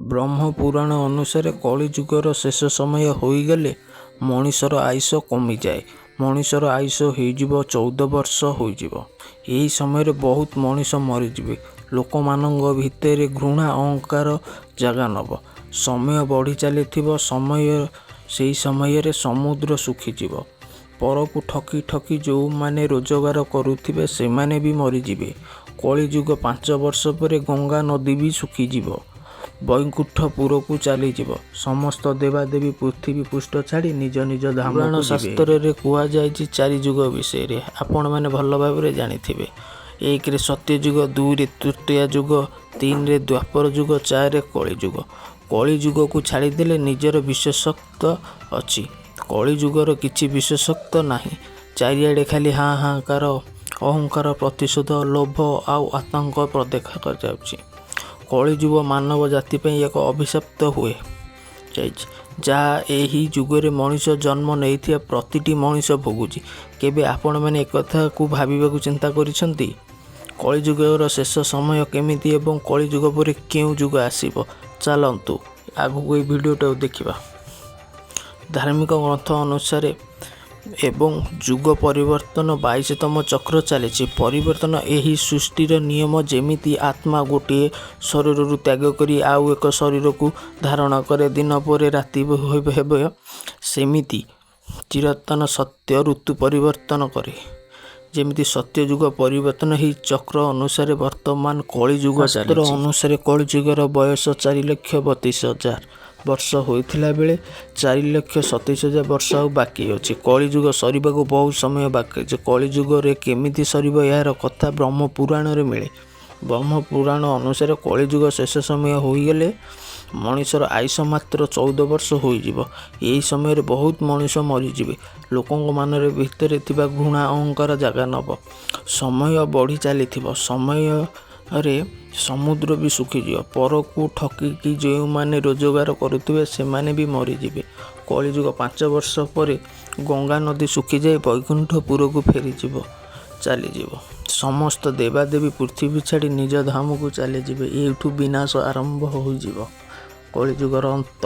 ବ୍ରହ୍ମ ପୁରାଣ ଅନୁସାରେ କଳିଯୁଗର ଶେଷ ସମୟ ହୋଇଗଲେ ମଣିଷର ଆୟୁଷ କମିଯାଏ। ମଣିଷର ଆୟୁଷ ହୋଇଯିବ 14 ବର୍ଷ ହୋଇଯିବ। ଏହି ସମୟରେ ବହୁତ ମଣିଷ ମରିଯିବେ। ଲୋକମାନଙ୍କ ଭିତରେ ଘୃଣା ଅହଙ୍କାର ଜାଗା ନେବ। ସମୟ ବଢ଼ି ଚାଲିଥିବ। ସେହି ସମୟରେ ସମୁଦ୍ର ଶୁଖିଯିବ। ପରକୁ ଠକି ଠକି ଯେଉଁମାନେ ରୋଜଗାର କରୁଥିବେ ସେମାନେ ବି ମରିଯିବେ। କଳିଯୁଗ 5 ବର୍ଷ ପରେ ଗଙ୍ଗା ନଦୀ ବି ଶୁଖିଯିବ। ବୈକୁଣ୍ଠପୁରକୁ ଚାଲିଯିବ। ସମସ୍ତ ଦେବାଦେବୀ ପୃଥିବୀ ପୃଷ୍ଠ ଛାଡ଼ି ନିଜ ନିଜ ଧାମକୁ ଯିବେ। ପୁରାଣ ଶାସ୍ତ୍ରରେ କୁହାଯାଇଛି 4 ଯୁଗ ବିଷୟରେ ଆପଣମାନେ ଭଲ ଭାବରେ ଜାଣିଥିବେ। 1ରେ ସତ୍ୟଯୁଗ, 2ରେ ତୃତୀୟା ଯୁଗ, 3ରେ ଦ୍ୱାପର ଯୁଗ, 4ରେ କଳିଯୁଗ। କଳିଯୁଗକୁ ଛାଡ଼ିଦେଲେ ନିଜର ବିଶେଷତ୍ୱ ଅଛି। କଳିଯୁଗର କିଛି ବିଶେଷତ୍ୱ ନାହିଁ। ଚାରିଆଡ଼େ ଖାଲି ହାହାକାର, ଅହଙ୍କାର, ପ୍ରତିଶୋଧ, ଲୋଭ ଆଉ ଆତଙ୍କ ଦେଖାଯାଉଛି। କଳିଯୁଗ ମାନବ ଜାତି ପାଇଁ ଏକ ଅଭିଶାପ୍ତ ହୋଇ ଯାଇଛି, ଯାହା ଏହି ଯୁଗରେ ମଣିଷ ଜନ୍ମ ନେଇଥିବା ପ୍ରତିଟି ମଣିଷ ଭୋଗୁଛି। କେବେ ଆପଣମାନେ ଏକଥାକୁ ଭାବିବାକୁ ଚିନ୍ତା କରିଛନ୍ତି? କଳିଯୁଗର ଶେଷ ସମୟ କେମିତି ଏବଂ କଳିଯୁଗ ପରେ କେଉଁ ଯୁଗ ଆସିବ? ଚାଲନ୍ତୁ ଆଗକୁ ଏହି ଭିଡ଼ିଓଟାକୁ ଦେଖିବା। ଧାର୍ମିକ ଗ୍ରନ୍ଥ ଅନୁସାରେ ଏବଂ ଯୁଗ ପରିବର୍ତ୍ତନ 22ତମ ଚକ୍ର ଚାଲିଛି। ପରିବର୍ତ୍ତନ ଏହି ସୃଷ୍ଟିର ନିୟମ। ଯେମିତି ଆତ୍ମା ଗୋଟିଏ ଶରୀରରୁ ତ୍ୟାଗ କରି ଆଉ ଏକ ଶରୀରକୁ ଧାରଣ କରେ, ଦିନ ପରେ ରାତି ହେବ, ସେମିତି ଚିରନ୍ତନ ସତ୍ୟ ଋତୁ ପରିବର୍ତ୍ତନ କରେ। ଯେମିତି ସତ୍ୟଯୁଗ ପରିବର୍ତ୍ତନ ଏହି ଚକ୍ର ଅନୁସାରେ ବର୍ତ୍ତମାନ କଳିଯୁଗ ଚାଲିଛି। ଶାସ୍ତ୍ର ଅନୁସାରେ କଳିଯୁଗର ବୟସ 4,32,000 ବର୍ଷ ହୋଇଥିଲା ବେଳେ 4,27,000 ବର୍ଷ ଆଉ ବାକି ଅଛି। କଳିଯୁଗ ସରିବାକୁ ବହୁତ ସମୟ ବାକି ଅଛି। କଳିଯୁଗରେ କେମିତି ସରିବ ଏହାର କଥା ବ୍ରହ୍ମ ପୁରାଣରେ ମିଳେ। ବ୍ରହ୍ମ ପୁରାଣ ଅନୁସାରେ କଳିଯୁଗ ଶେଷ ସମୟ ହୋଇଗଲେ ମଣିଷର ଆୟୁଷ ମାତ୍ର 14 ବର୍ଷ ହୋଇଯିବ। ଏହି ସମୟରେ ବହୁତ ମଣିଷ ମରିଯିବେ। ଲୋକଙ୍କ ମନରେ ଭିତରେ ଥିବା ଘୃଣା ଅହଙ୍କାର ଜାଗା ନେବ। ସମୟ ବଢ଼ି ଚାଲିଥିବ। ସମୟରେ ସମୁଦ୍ର ବି ଶୁଖିଯିବ। ପରକୁ ଠକିକି ଯେଉଁମାନେ ରୋଜଗାର କରୁଥିବେ ସେମାନେ ବି ମରିଯିବେ। କଳିଯୁଗ 5 ବର୍ଷ ପରେ ଗଙ୍ଗା ନଦୀ ଶୁଖିଯାଇ ବୈକୁଣ୍ଠପୁରକୁ ଚାଲିଯିବ। ସମସ୍ତ ଦେବାଦେବୀ ପୃଥିବୀ ଛାଡ଼ି ନିଜ ଧାମକୁ ଚାଲିଯିବେ। ଏଇଠୁ ବିନାଶ ଆରମ୍ଭ ହୋଇଯିବ। କଳିଯୁଗର ଅନ୍ତ।